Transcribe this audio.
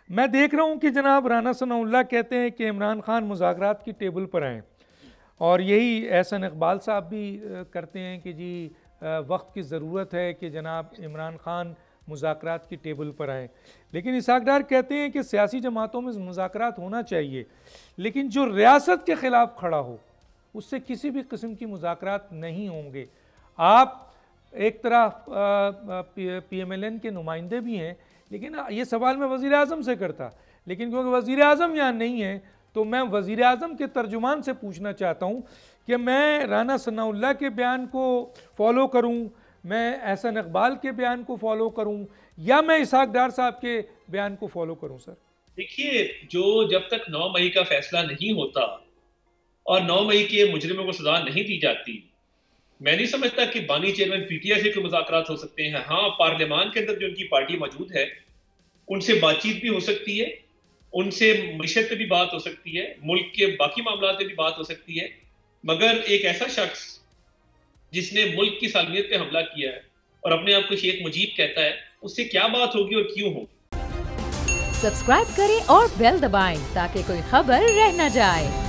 मैं देख रहा हूँ कि जनाब राना सनाउल्लाह कहते हैं कि इमरान खान मुज़ाकरात की टेबल पर आएँ, और यही एहसन इकबाल साहब भी करते हैं कि जी वक्त की ज़रूरत है कि जनाब इमरान खान मुज़ाकरात की टेबल पर आएँ। लेकिन इसहाक डार कहते हैं कि सियासी जमातों में मुज़ाकरात होना चाहिए, लेकिन जो रियासत के ख़िलाफ़ खड़ा हो उससे किसी भी किस्म की मुज़ाकरात नहीं होंगे। आप एक तरह PMLN के नुमाइंदे भी हैं, लेकिन ये सवाल मैं वज़ीर आज़म से करता, लेकिन क्योंकि वज़ीर आज़म यहाँ नहीं है तो मैं वज़ीर आज़म के तर्जुमान से पूछना चाहता हूँ कि मैं राना सनाउल्लाह के बयान को फॉलो करूँ, मैं एहसन इकबाल के बयान को फॉलो करूँ, या मैं इसहाक डार साहब के बयान को फॉलो करूँ? सर देखिए, जो जब तक 9 मई का फैसला नहीं होता और 9 मई के मुजरिमों को सजा नहीं दी जाती, मैं नहीं समझता कि बानी चेयरमैन पीटीआई से कोई मुज़ाकरात हो सकते हैं। हाँ, पार्लियामान के अंदर जो उनकी पार्टी मौजूद है उनसे बातचीत भी हो सकती है, उनसे मईशत पे भी बात हो सकती है, मुल्क के बाकी मामलात पे भी बात हो सकती है। मगर एक ऐसा शख्स जिसने मुल्क की सालमियत पे हमला किया है और अपने आप को शेख मुजीब कहता है, उससे क्या बात होगी और क्यों होगी? सब्सक्राइब करें और बेल दबाएं ताकि कोई खबर रह न जाए।